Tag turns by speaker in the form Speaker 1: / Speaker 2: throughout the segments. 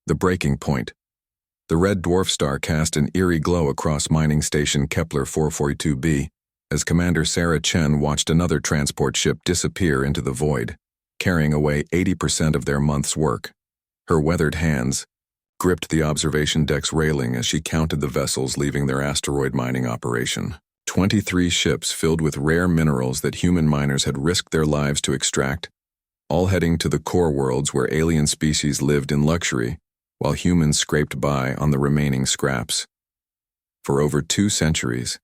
Speaker 1: The breaking point. The red dwarf star cast an eerie glow across mining station Kepler 442b as Commander Sarah Chen watched another transport ship disappear into the void, carrying away 80% of their month's work. Her weathered hands gripped the observation deck's railing as she counted the vessels leaving their asteroid mining operation. 23 ships filled with rare minerals that human miners had risked their lives to extract, all heading to the core worlds where alien species lived in luxury, while humans scraped by on the remaining scraps. For over 2 centuries,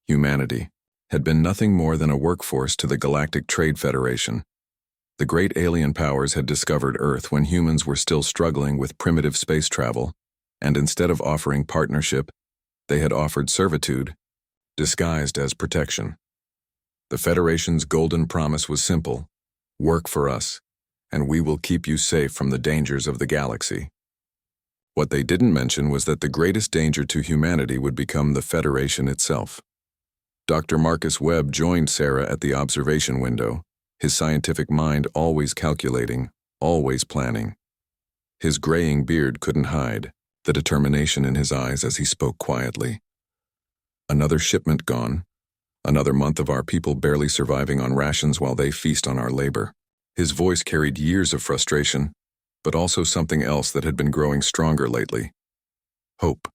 Speaker 1: humanity had been nothing more than a workforce to the Galactic Trade Federation. The great alien powers had discovered Earth when humans were still struggling with primitive space travel, and instead of offering partnership, they had offered servitude, disguised as protection. The Federation's golden promise was simple: work for us, and we will keep you safe from the dangers of the galaxy. What they didn't mention was that the greatest danger to humanity would become the Federation itself. Dr. Marcus Webb joined Sarah at the observation window, his scientific mind always calculating, always planning. His graying beard couldn't hide the determination in his eyes as he spoke quietly. Another shipment gone, another month of our people barely surviving on rations while they feast on our labor. His voice carried years of frustration, but also something else that had been growing stronger lately: hope.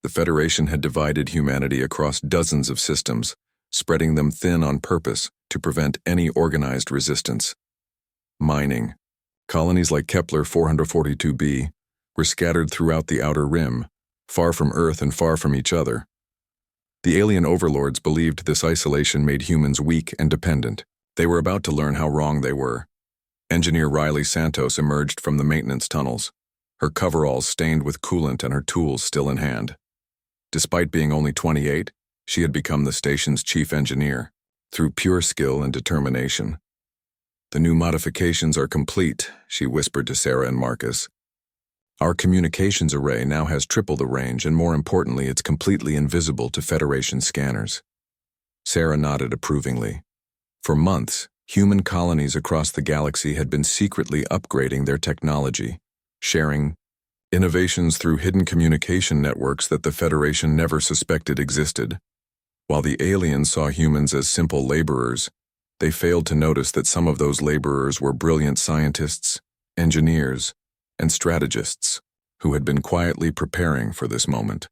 Speaker 1: The Federation had divided humanity across dozens of systems, spreading them thin on purpose to prevent any organized resistance. Mining. Colonies like Kepler 442b were scattered throughout the outer rim, far from Earth and far from each other. The alien overlords believed this isolation made humans weak and dependent. They were about to learn how wrong they were. Engineer Riley Santos emerged from the maintenance tunnels, her coveralls stained with coolant and her tools still in hand. Despite being only 28, she had become the station's chief engineer, through pure skill and determination. "The new modifications are complete," she whispered to Sarah and Marcus. "Our communications array now has triple the range, and more importantly, it's completely invisible to Federation scanners." Sarah nodded approvingly. For months, human colonies across the galaxy had been secretly upgrading their technology, sharing innovations through hidden communication networks that the Federation never suspected existed. While the aliens saw humans as simple laborers, they failed to notice that some of those laborers were brilliant scientists, engineers, and strategists who had been quietly preparing for this moment.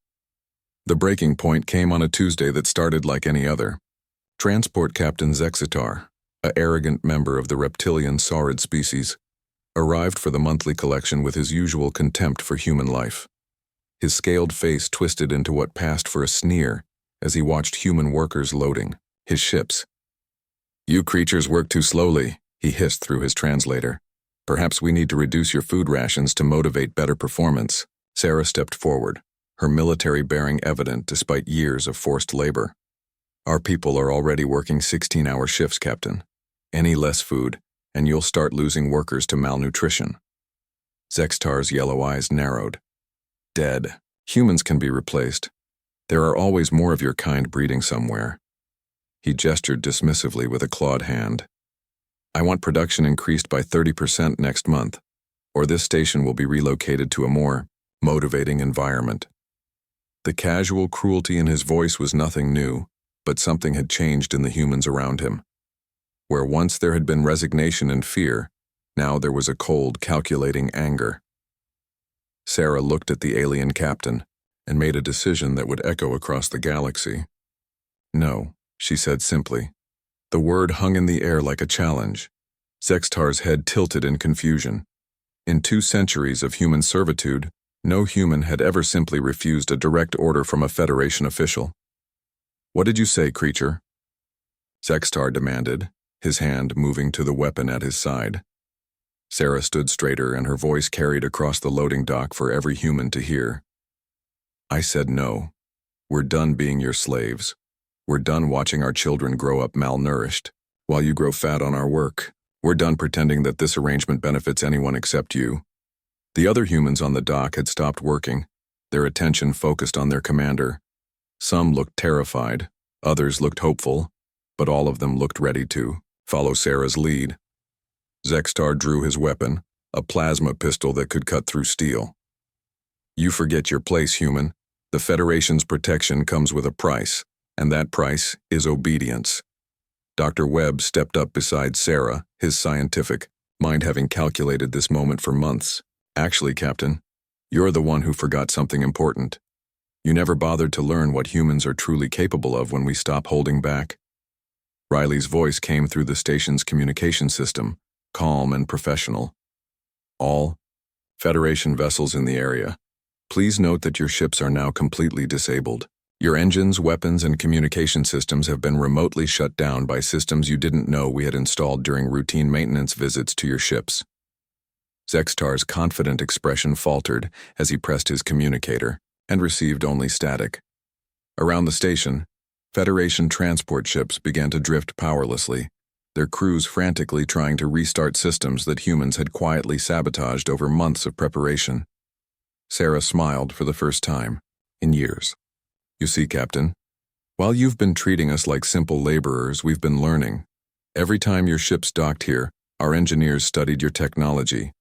Speaker 1: The breaking point came on a Tuesday that started like any other. Transport Captain Zexitar, an arrogant member of the reptilian saurid species, arrived for the monthly collection with his usual contempt for human life. His scaled face twisted into what passed for a sneer as he watched human workers loading his ships. "You creatures work too slowly," he hissed through his translator. "Perhaps we need to reduce your food rations to motivate better performance." Sarah stepped forward, her military bearing evident despite years of forced labor. "Our people are already working 16-hour shifts, Captain. Any less food, and you'll start losing workers to malnutrition." Zextar's yellow eyes narrowed. "Dead. Humans can be replaced. There are always more of your kind breeding somewhere." He gestured dismissively with a clawed hand. "I want production increased by 30% next month, or this station will be relocated to a more motivating environment." The casual cruelty in his voice was nothing new, but something had changed in the humans around him. Where once there had been resignation and fear, now there was a cold, calculating anger. Sarah looked at the alien captain and made a decision that would echo across the galaxy. "No," she said simply. The word hung in the air like a challenge. Zextar's head tilted in confusion. In 2 centuries of human servitude, no human had ever simply refused a direct order from a Federation official. "What did you say, creature?" Zextar demanded, his hand moving to the weapon at his side. Sarah stood straighter, and her voice carried across the loading dock for every human to hear. "I said no. We're done being your slaves. We're done watching our children grow up malnourished, while you grow fat on our work. We're done pretending that this arrangement benefits anyone except you." The other humans on the dock had stopped working, their attention focused on their commander. Some looked terrified, others looked hopeful, but all of them looked ready to follow Sarah's lead. Zextar drew his weapon, a plasma pistol that could cut through steel. You forget your place, human. The Federation's protection comes with a price, and that price is obedience. Dr. Webb stepped up beside Sarah, his scientific mind having calculated this moment for months. Actually, Captain, you're the one who forgot something important. You never bothered to learn what humans are truly capable of when we stop holding back. Riley's voice came through the station's communication system, calm and professional. All Federation vessels in the area, please note that your ships are now completely disabled. Your engines, weapons, and communication systems have been remotely shut down by systems you didn't know we had installed during routine maintenance visits to your ships. Zextar's confident expression faltered as he pressed his communicator and received only static. Around the station, Federation transport ships began to drift powerlessly, their crews frantically trying to restart systems that humans had quietly sabotaged over months of preparation. Sarah smiled for the first time in years. You see, Captain, while you've been treating us like simple laborers, we've been learning. Every time your ships docked here, our engineers studied your technology.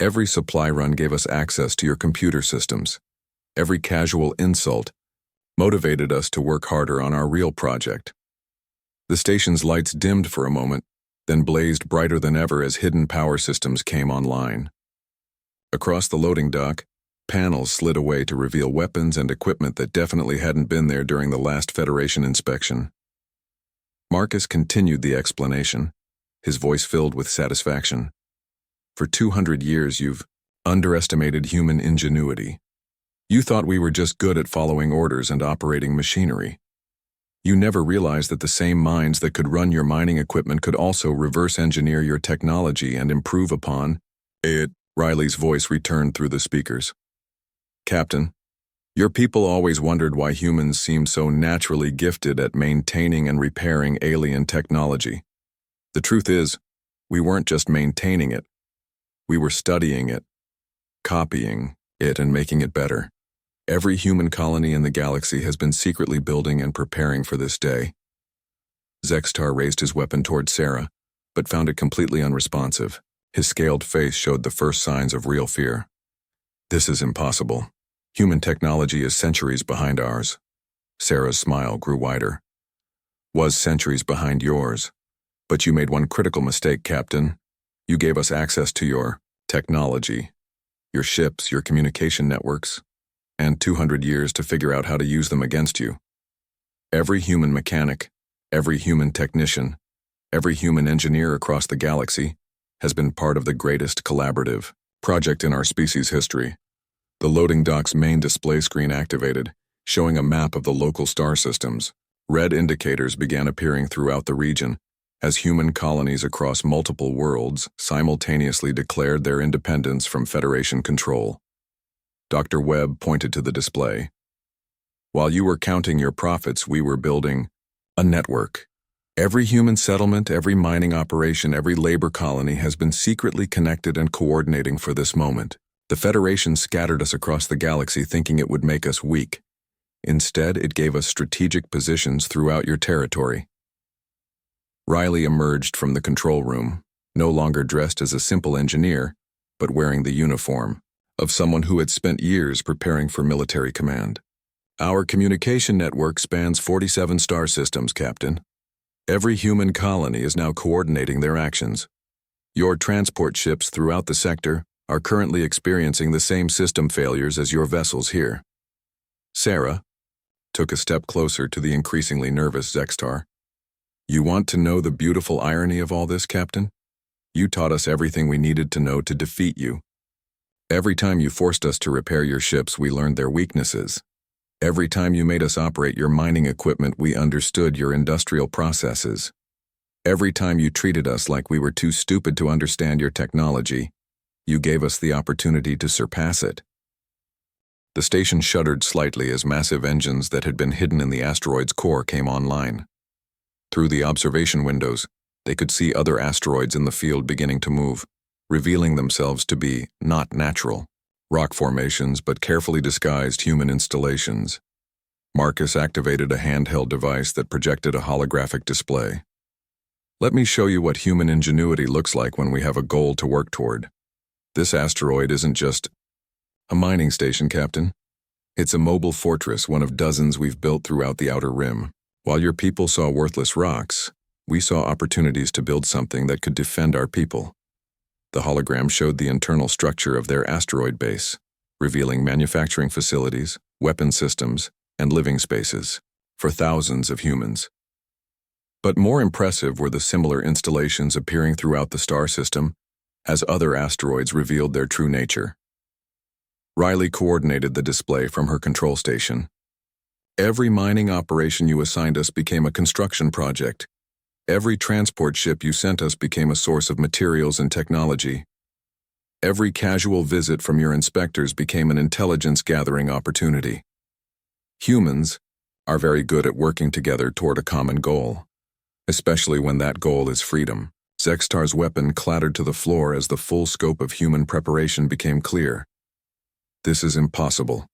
Speaker 1: Every supply run gave us access to your computer systems. Every casual insult motivated us to work harder on our real project. The station's lights dimmed for a moment, then blazed brighter than ever as hidden power systems came online. Across the loading dock, panels slid away to reveal weapons and equipment that definitely hadn't been there during the last Federation inspection. Marcus continued the explanation, his voice filled with satisfaction. For 200 years you've underestimated human ingenuity. You thought we were just good at following orders and operating machinery. You never realized that the same minds that could run your mining equipment could also reverse engineer your technology and improve upon it. Riley's voice returned through the speakers. Captain, your people always wondered why humans seemed so naturally gifted at maintaining and repairing alien technology. The truth is, we weren't just maintaining it. We were studying it, copying it, and making it better. Every human colony in the galaxy has been secretly building and preparing for this day. Zextar raised his weapon toward Sarah, but found it completely unresponsive. His scaled face showed the first signs of real fear. This is impossible. Human technology is centuries behind ours. Sarah's smile grew wider. Was centuries behind yours. But you made one critical mistake, Captain. You gave us access to your technology, your ships, your communication networks, and 200 years to figure out how to use them against you. Every human mechanic, every human technician, every human engineer across the galaxy has been part of the greatest collaborative project in our species' history. The loading dock's main display screen activated, showing a map of the local star systems. Red indicators began appearing throughout the region as human colonies across multiple worlds simultaneously declared their independence from Federation control. Dr. Webb pointed to the display. While you were counting your profits, we were building a network. Every human settlement, every mining operation, every labor colony has been secretly connected and coordinating for this moment. The Federation scattered us across the galaxy thinking it would make us weak. Instead, it gave us strategic positions throughout your territory. Riley emerged from the control room, no longer dressed as a simple engineer, but wearing the uniform of someone who had spent years preparing for military command. Our communication network spans 47 star systems, Captain. Every human colony is now coordinating their actions. Your transport ships throughout the sector are currently experiencing the same system failures as your vessels here. Sarah took a step closer to the increasingly nervous Zextar. You want to know the beautiful irony of all this, Captain? You taught us everything we needed to know to defeat you. Every time you forced us to repair your ships, we learned their weaknesses. Every time you made us operate your mining equipment, we understood your industrial processes. Every time you treated us like we were too stupid to understand your technology, you gave us the opportunity to surpass it. The station shuddered slightly as massive engines that had been hidden in the asteroid's core came online. Through the observation windows, they could see other asteroids in the field beginning to move, revealing themselves to be not natural rock formations but carefully disguised human installations. Marcus activated a handheld device that projected a holographic display. Let me show you what human ingenuity looks like when we have a goal to work toward. This asteroid isn't just A mining station, Captain. It's a mobile fortress, one of dozens we've built throughout the Outer Rim. While your people saw worthless rocks, we saw opportunities to build something that could defend our people. The hologram showed the internal structure of their asteroid base, revealing manufacturing facilities, weapon systems, and living spaces for thousands of humans. But more impressive were the similar installations appearing throughout the star system as other asteroids revealed their true nature. Riley coordinated the display from her control station. Every mining operation you assigned us became a construction project. Every transport ship you sent us became a source of materials and technology. Every casual visit from your inspectors became an intelligence-gathering opportunity. Humans are very good at working together toward a common goal, especially when that goal is freedom. Zextar's weapon clattered to the floor as the full scope of human preparation became clear. This is impossible.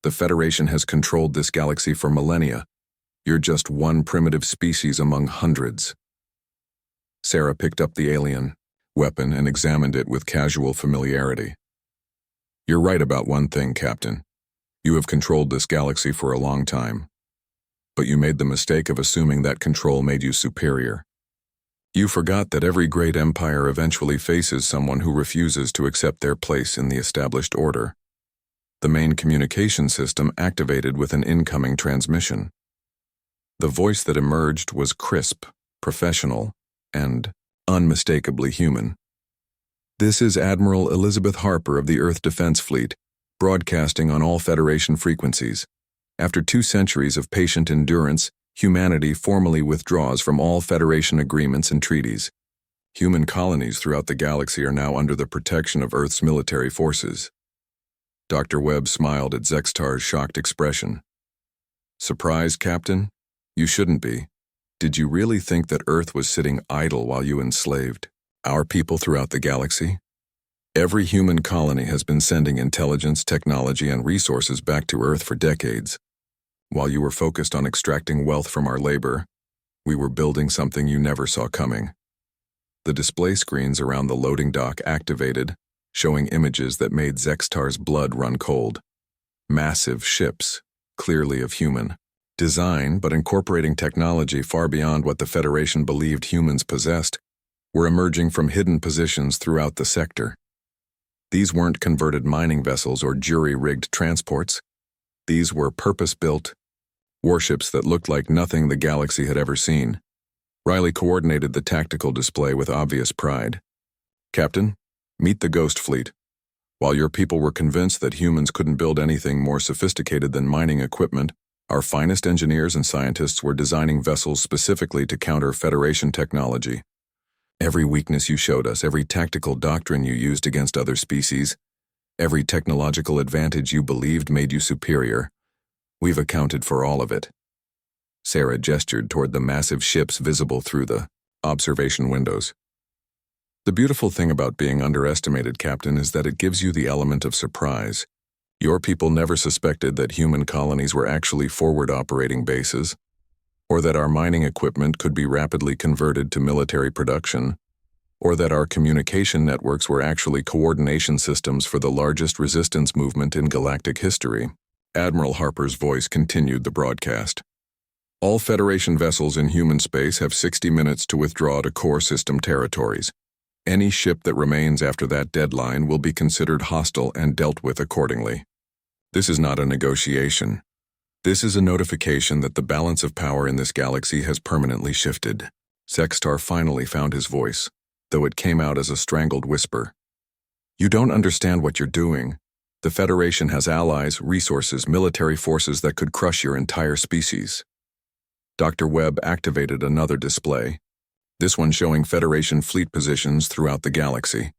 Speaker 1: The Federation has controlled this galaxy for millennia. You're just one primitive species among hundreds. Sarah picked up the alien weapon and examined it with casual familiarity. You're right about one thing, Captain. You have controlled this galaxy for a long time. But you made the mistake of assuming that control made you superior. You forgot that every great empire eventually faces someone who refuses to accept their place in the established order. The main communication system activated with an incoming transmission. The voice that emerged was crisp, professional, and unmistakably human. This is Admiral Elizabeth Harper of the Earth Defense Fleet, broadcasting on all Federation frequencies. After 2 centuries of patient endurance, humanity formally withdraws from all Federation agreements and treaties. Human colonies throughout the galaxy are now under the protection of Earth's military forces. Dr. Webb smiled at Zextar's shocked expression. Surprised, Captain? You shouldn't be. Did you really think that Earth was sitting idle while you enslaved our people throughout the galaxy? Every human colony has been sending intelligence, technology, and resources back to Earth for decades. While you were focused on extracting wealth from our labor, we were building something you never saw coming. The display screens around the loading dock activated, showing images that made Zextar's blood run cold. Massive ships, clearly of human design but incorporating technology far beyond what the Federation believed humans possessed, were emerging from hidden positions throughout the sector. These weren't converted mining vessels or jury-rigged transports. These were purpose-built warships that looked like nothing the galaxy had ever seen. Riley coordinated the tactical display with obvious pride. Captain, meet the Ghost Fleet. While your people were convinced that humans couldn't build anything more sophisticated than mining equipment, our finest engineers and scientists were designing vessels specifically to counter Federation technology. Every weakness you showed us, every tactical doctrine you used against other species, every technological advantage you believed made you superior, we've accounted for all of it. Sarah gestured toward the massive ships visible through the observation windows. The beautiful thing about being underestimated, Captain, is that it gives you the element of surprise. Your people never suspected that human colonies were actually forward operating bases, or that our mining equipment could be rapidly converted to military production, or that our communication networks were actually coordination systems for the largest resistance movement in galactic history. Admiral Harper's voice continued the broadcast. All Federation vessels in human space have 60 minutes to withdraw to core system territories. Any ship that remains after that deadline will be considered hostile and dealt with accordingly. This is not a negotiation. This is a notification that the balance of power in this galaxy has permanently shifted. Zextar finally found his voice, though it came out as a strangled whisper. You don't understand what you're doing. The Federation has allies, resources, military forces that could crush your entire species. Dr. Webb activated another display, this one showing Federation fleet positions throughout the galaxy.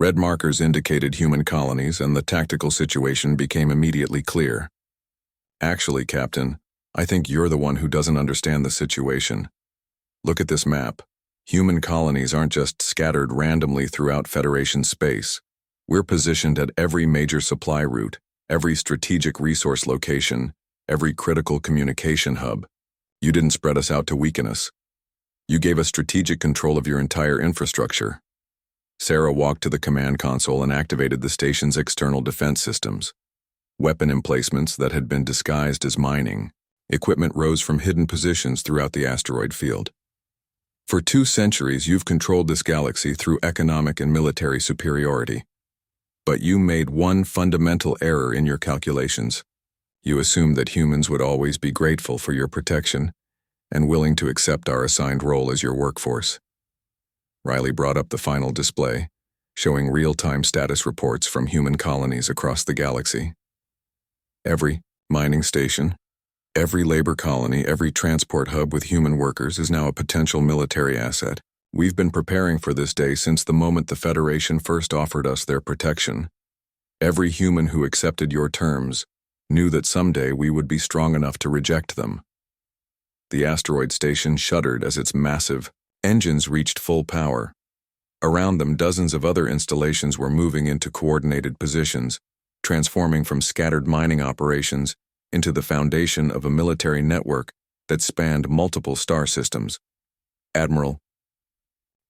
Speaker 1: Red markers indicated human colonies, and the tactical situation became immediately clear. Actually, Captain, I think you're the one who doesn't understand the situation. Look at this map. Human colonies aren't just scattered randomly throughout Federation space. We're positioned at every major supply route, every strategic resource location, every critical communication hub. You didn't spread us out to weaken us. You gave us strategic control of your entire infrastructure. Sarah walked to the command console and activated the station's external defense systems. Weapon emplacements that had been disguised as mining equipment rose from hidden positions throughout the asteroid field. For 2 centuries, you've controlled this galaxy through economic and military superiority. But you made one fundamental error in your calculations. You assumed that humans would always be grateful for your protection and willing to accept our assigned role as your workforce. Riley brought up the final display, showing real-time status reports from human colonies across the galaxy. Every mining station, every labor colony, every transport hub with human workers is now a potential military asset. We've been preparing for this day since the moment the Federation first offered us their protection. Every human who accepted your terms knew that someday we would be strong enough to reject them. The asteroid station shuddered as its massive engines reached full power. Around them, dozens of other installations were moving into coordinated positions, transforming from scattered mining operations into the foundation of a military network that spanned multiple star systems. Admiral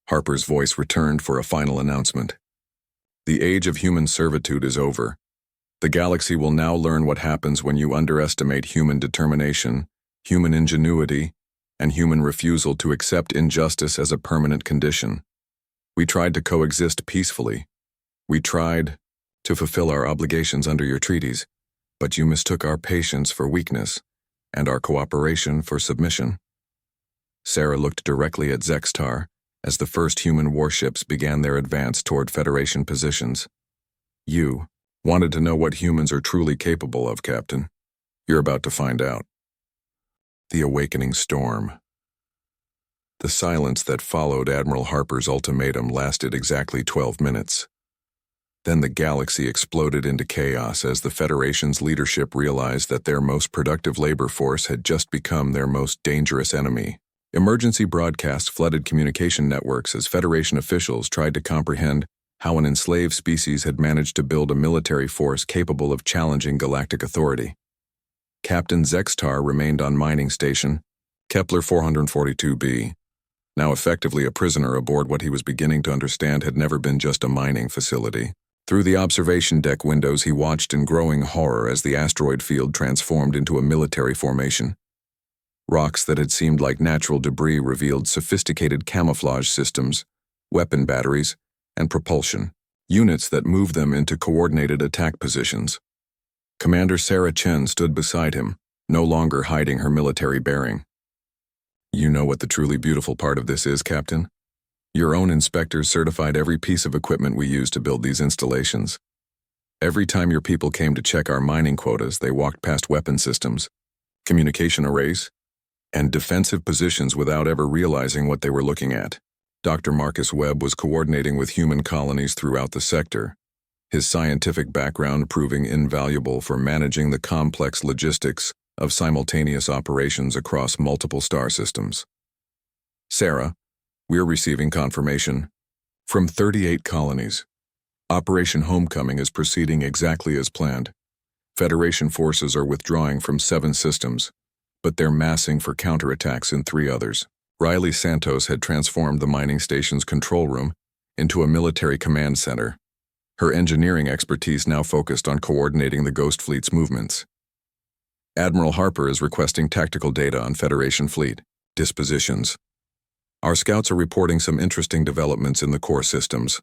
Speaker 1: Harper's voice returned for a final announcement. The age of human servitude is over. The galaxy will now learn what happens when you underestimate human determination, human ingenuity, and human refusal to accept injustice as a permanent condition. We tried to coexist peacefully. We tried to fulfill our obligations under your treaties, but you mistook our patience for weakness and our cooperation for submission. Sarah looked directly at Zextar as the first human warships began their advance toward Federation positions. You wanted to know what humans are truly capable of, Captain. You're about to find out. The awakening storm. The silence that followed Admiral Harper's ultimatum lasted exactly 12 minutes. Then the galaxy exploded into chaos as the Federation's leadership realized that their most productive labor force had just become their most dangerous enemy. Emergency broadcasts flooded communication networks as Federation officials tried to comprehend how an enslaved species had managed to build a military force capable of challenging galactic authority. Captain Zextar remained on mining station, Kepler 442b, now effectively a prisoner aboard what he was beginning to understand had never been just a mining facility. Through the observation deck windows, he watched in growing horror as the asteroid field transformed into a military formation. Rocks that had seemed like natural debris revealed sophisticated camouflage systems, weapon batteries, and propulsion, units that moved them into coordinated attack positions. Commander Sarah Chen stood beside him, no longer hiding her military bearing. You know what the truly beautiful part of this is, Captain? Your own inspectors certified every piece of equipment we used to build these installations. Every time your people came to check our mining quotas, they walked past weapon systems, communication arrays, and defensive positions without ever realizing what they were looking at. Dr. Marcus Webb was coordinating with human colonies throughout the sector, his scientific background proving invaluable for managing the complex logistics of simultaneous operations across multiple star systems. Sarah, we're receiving confirmation from 38 colonies. Operation Homecoming is proceeding exactly as planned. Federation forces are withdrawing from 7 systems, but they're massing for counterattacks in 3 others. Riley Santos had transformed the mining station's control room into a military command center. Her engineering expertise now focused on coordinating the Ghost Fleet's movements. Admiral Harper is requesting tactical data on Federation fleet dispositions. Our scouts are reporting some interesting developments in the core systems.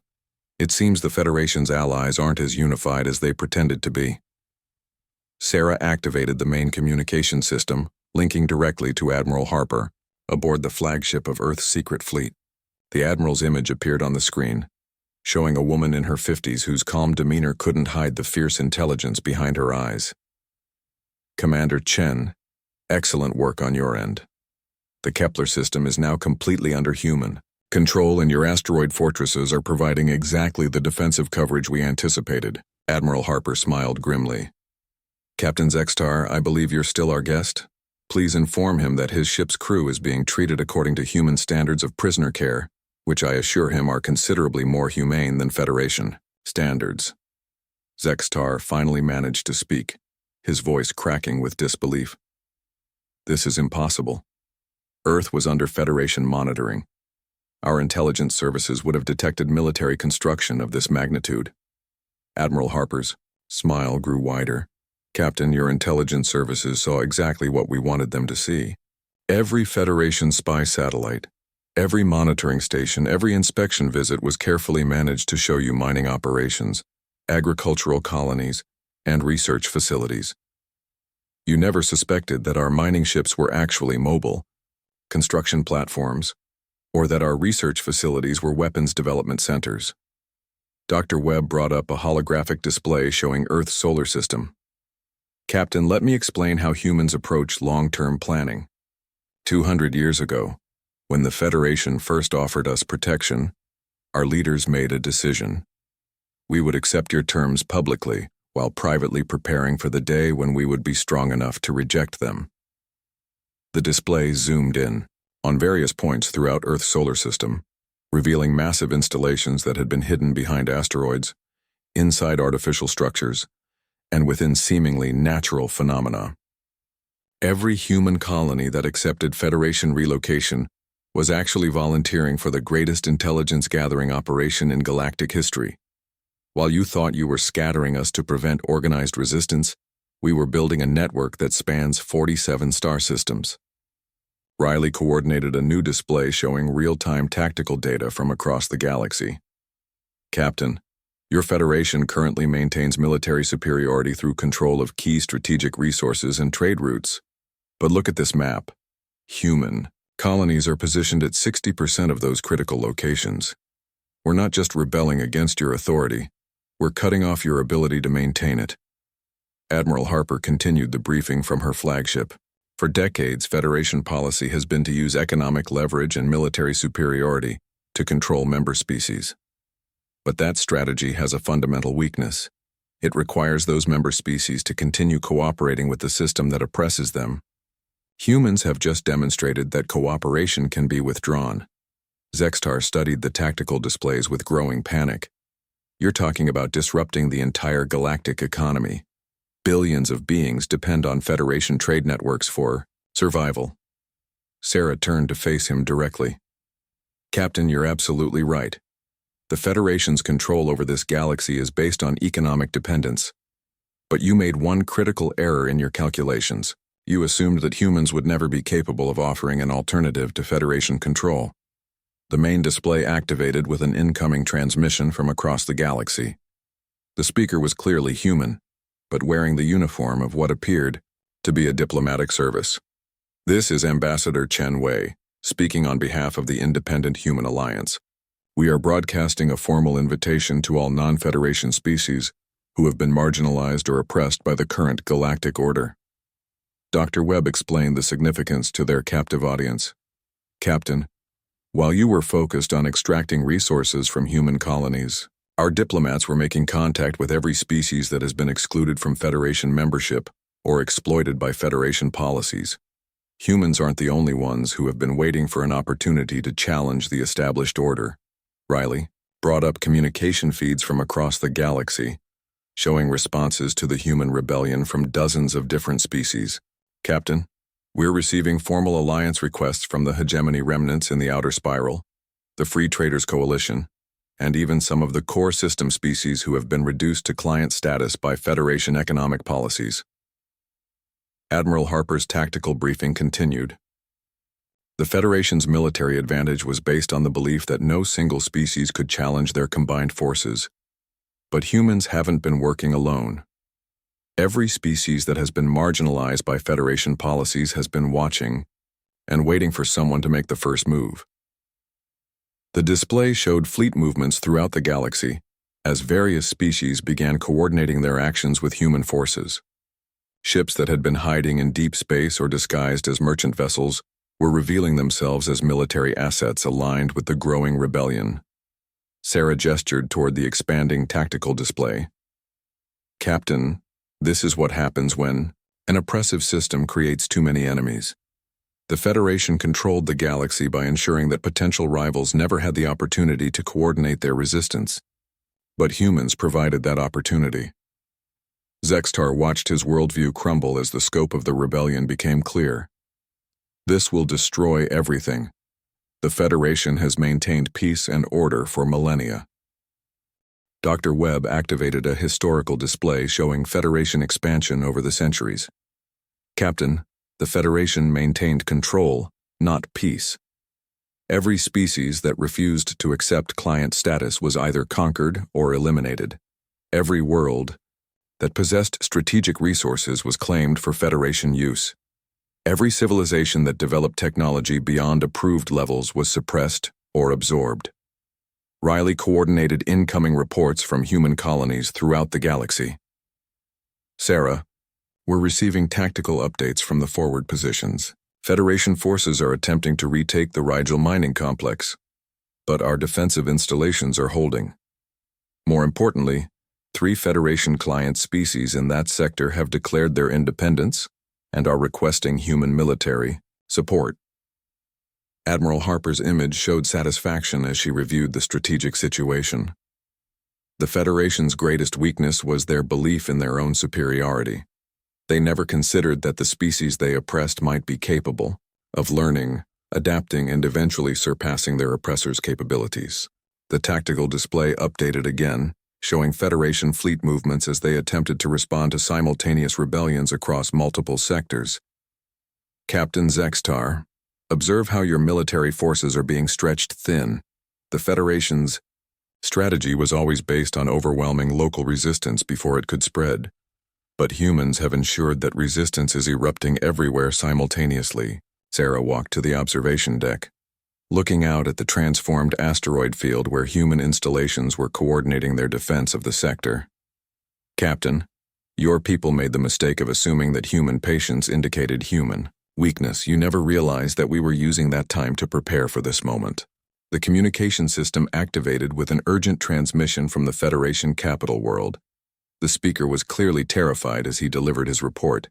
Speaker 1: It seems the Federation's allies aren't as unified as they pretended to be. Sarah activated the main communication system, linking directly to Admiral Harper, aboard the flagship of Earth's secret fleet. The Admiral's image appeared on the screen, showing a woman in her 50s whose calm demeanor couldn't hide the fierce intelligence behind her eyes. Commander Chen, excellent work on your end. The Kepler system is now completely under human control, and your asteroid fortresses are providing exactly the defensive coverage we anticipated. Admiral Harper smiled grimly. Captain Zextar, I believe you're still our guest. Please inform him that his ship's crew is being treated according to human standards of prisoner care, which I assure him are considerably more humane than Federation standards. Zextar finally managed to speak, his voice cracking with disbelief. This is impossible. Earth was under Federation monitoring. our intelligence services would have detected military construction of this magnitude. Admiral Harper's smile grew wider. Captain, your intelligence services saw exactly what we wanted them to see. Every Federation spy satellite, every monitoring station, every inspection visit was carefully managed to show you mining operations, agricultural colonies, and research facilities. You never suspected that our mining ships were actually mobile, construction platforms, or that our research facilities were weapons development centers. Dr. Webb brought up a holographic display showing Earth's solar system. Captain, let me explain how humans approach long-term planning. 200 years ago, when the Federation first offered us protection, our leaders made a decision. We would accept your terms publicly, while privately preparing for the day when we would be strong enough to reject them. The display zoomed in on various points throughout Earth's solar system, revealing massive installations that had been hidden behind asteroids, inside artificial structures, and within seemingly natural phenomena. Every human colony that accepted Federation relocation was actually volunteering for the greatest intelligence-gathering operation in galactic history. While you thought you were scattering us to prevent organized resistance, we were building a network that spans 47 star systems. Riley coordinated a new display showing real-time tactical data from across the galaxy. Captain, your Federation currently maintains military superiority through control of key strategic resources and trade routes. But look at this map. Human colonies are positioned at 60% of those critical locations. We're not just rebelling against your authority, we're cutting off your ability to maintain it. Admiral Harper continued the briefing from her flagship. For decades, Federation policy has been to use economic leverage and military superiority to control member species. But that strategy has a fundamental weakness. It requires those member species to continue cooperating with the system that oppresses them. Humans have just demonstrated that cooperation can be withdrawn. Zextar studied the tactical displays with growing panic. You're talking about disrupting the entire galactic economy. Billions of beings depend on Federation trade networks for survival. Sarah turned to face him directly. Captain, you're absolutely right. The Federation's control over this galaxy is based on economic dependence. But you made one critical error in your calculations. You assumed that humans would never be capable of offering an alternative to Federation control. The main display activated with an incoming transmission from across the galaxy. The speaker was clearly human, but wearing the uniform of what appeared to be a diplomatic service. This is Ambassador Chen Wei, speaking on behalf of the Independent Human Alliance. We are broadcasting a formal invitation to all non-Federation species who have been marginalized or oppressed by the current galactic order. Dr. Webb explained the significance to their captive audience. Captain, while you were focused on extracting resources from human colonies, our diplomats were making contact with every species that has been excluded from Federation membership or exploited by Federation policies. Humans aren't the only ones who have been waiting for an opportunity to challenge the established order. Riley brought up communication feeds from across the galaxy, showing responses to the human rebellion from dozens of different species. Captain, we're receiving formal alliance requests from the hegemony remnants in the Outer Spiral, the Free Traders Coalition, and even some of the core system species who have been reduced to client status by Federation economic policies. Admiral Harper's tactical briefing continued. The Federation's military advantage was based on the belief that no single species could challenge their combined forces. But humans haven't been working alone. Every species that has been marginalized by Federation policies has been watching and waiting for someone to make the first move. The display showed fleet movements throughout the galaxy as various species began coordinating their actions with human forces. Ships that had been hiding in deep space or disguised as merchant vessels were revealing themselves as military assets aligned with the growing rebellion. Sarah gestured toward the expanding tactical display. Captain, this is what happens when an oppressive system creates too many enemies. The Federation controlled the galaxy by ensuring that potential rivals never had the opportunity to coordinate their resistance. But humans provided that opportunity. Zextar watched his worldview crumble as the scope of the rebellion became clear. This will destroy everything. The Federation has maintained peace and order for millennia. Dr. Webb activated a historical display showing Federation expansion over the centuries. Captain, the Federation maintained control, not peace. Every species that refused to accept client status was either conquered or eliminated. Every world that possessed strategic resources was claimed for Federation use. Every civilization that developed technology beyond approved levels was suppressed or absorbed. Riley coordinated incoming reports from human colonies throughout the galaxy. Sarah, we're receiving tactical updates from the forward positions. Federation forces are attempting to retake the Rigel mining complex, but our defensive installations are holding. More importantly, 3 Federation client species in that sector have declared their independence and are requesting human military support. Admiral Harper's image showed satisfaction as she reviewed the strategic situation. The Federation's greatest weakness was their belief in their own superiority. They never considered that the species they oppressed might be capable of learning, adapting, and eventually surpassing their oppressors' capabilities. The tactical display updated again, showing Federation fleet movements as they attempted to respond to simultaneous rebellions across multiple sectors. Captain Zextar, observe how your military forces are being stretched thin. The Federation's strategy was always based on overwhelming local resistance before it could spread. But humans have ensured that resistance is erupting everywhere simultaneously. Sarah walked to the observation deck, looking out at the transformed asteroid field where human installations were coordinating their defense of the sector. Captain, your people made the mistake of assuming that human patience indicated human weakness. You never realized that we were using that time to prepare for this moment. The communication system activated with an urgent transmission from the Federation capital world. The speaker was clearly terrified as he delivered his report.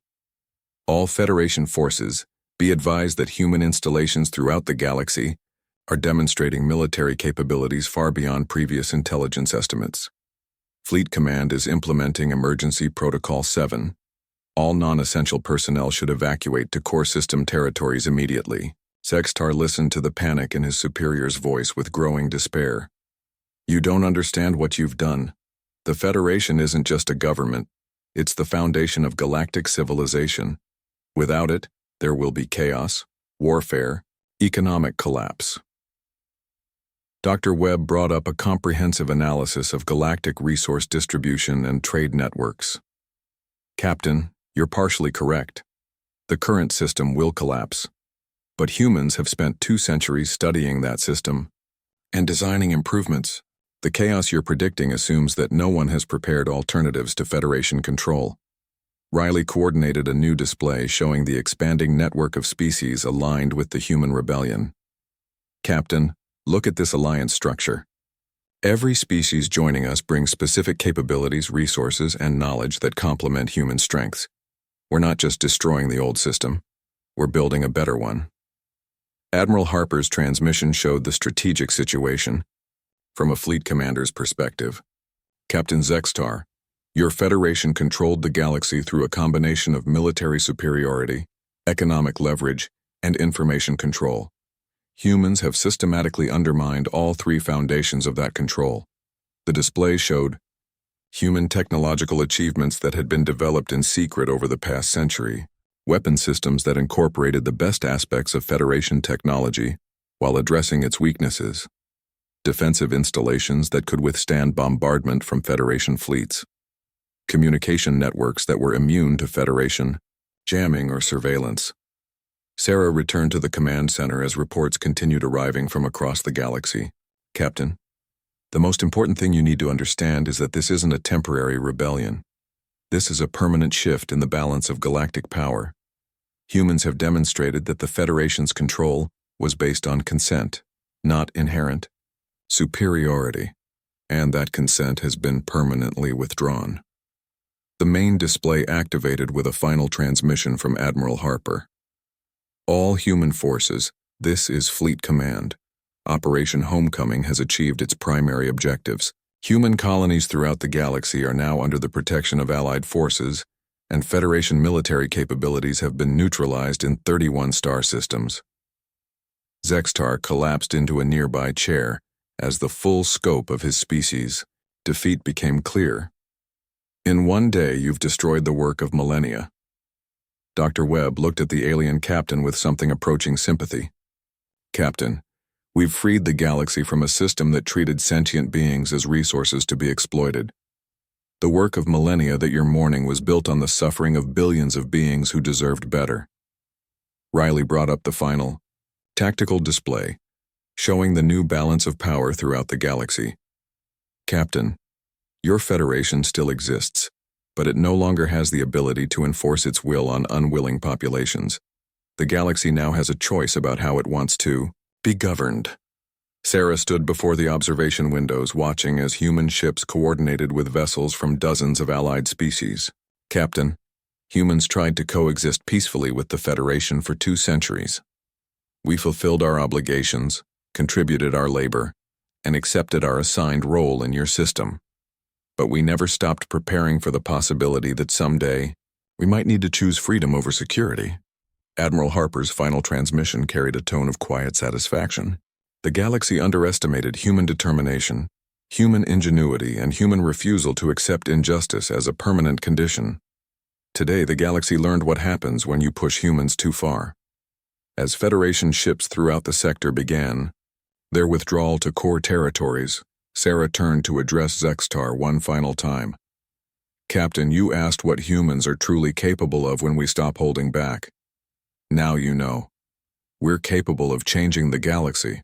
Speaker 1: All Federation forces, be advised that human installations throughout the galaxy are demonstrating military capabilities far beyond previous intelligence estimates. Fleet Command is implementing Emergency Protocol 7. All non-essential personnel should evacuate to core system territories immediately. Zextar listened to the panic in his superior's voice with growing despair. You don't understand what you've done. The Federation isn't just a government, it's the foundation of galactic civilization. Without it, there will be chaos, warfare, economic collapse. Dr. Webb brought up a comprehensive analysis of galactic resource distribution and trade networks. Captain, you're partially correct. The current system will collapse. But humans have spent 2 centuries studying that system and designing improvements. The chaos you're predicting assumes that no one has prepared alternatives to Federation control. Riley coordinated a new display showing the expanding network of species aligned with the human rebellion. Captain, look at this alliance structure. Every species joining us brings specific capabilities, resources, and knowledge that complement human strengths. We're not just destroying the old system, we're building a better one. Admiral Harper's transmission showed the strategic situation from a fleet commander's perspective. Captain Zextar, your Federation controlled the galaxy through a combination of military superiority, economic leverage, and information control. Humans have systematically undermined all 3 foundations of that control. The display showed human technological achievements that had been developed in secret over the past century, weapon systems that incorporated the best aspects of Federation technology while addressing its weaknesses, defensive installations that could withstand bombardment from Federation fleets, communication networks that were immune to Federation jamming or surveillance. Sarah returned to the command center as reports continued arriving from across the galaxy. Captain, the most important thing you need to understand is that this isn't a temporary rebellion. This is a permanent shift in the balance of galactic power. Humans have demonstrated that the Federation's control was based on consent, not inherent superiority, and that consent has been permanently withdrawn. The main display activated with a final transmission from Admiral Harper. All human forces, this is Fleet Command. Operation Homecoming has achieved its primary objectives. Human colonies throughout the galaxy are now under the protection of Allied forces, and Federation military capabilities have been neutralized in 31 star systems. Zextar collapsed into a nearby chair as the full scope of his species' defeat became clear. In one day, you've destroyed the work of millennia. Dr. Webb looked at the alien captain with something approaching sympathy. Captain, we've freed the galaxy from a system that treated sentient beings as resources to be exploited. The work of millennia that you're mourning was built on the suffering of billions of beings who deserved better. Riley brought up the final, tactical display, showing the new balance of power throughout the galaxy. Captain, your Federation still exists, but it no longer has the ability to enforce its will on unwilling populations. The galaxy now has a choice about how it wants to be governed. Sarah stood before the observation windows watching as human ships coordinated with vessels from dozens of allied species. Captain, humans tried to coexist peacefully with the Federation for 2 centuries. We fulfilled our obligations, contributed our labor, and accepted our assigned role in your system. But we never stopped preparing for the possibility that someday we might need to choose freedom over security. Admiral Harper's final transmission carried a tone of quiet satisfaction. The galaxy underestimated human determination, human ingenuity, and human refusal to accept injustice as a permanent condition. Today, the galaxy learned what happens when you push humans too far. As Federation ships throughout the sector began their withdrawal to core territories, Sarah turned to address Zextar one final time. Captain, you asked what humans are truly capable of when we stop holding back. Now you know. We're capable of changing the galaxy.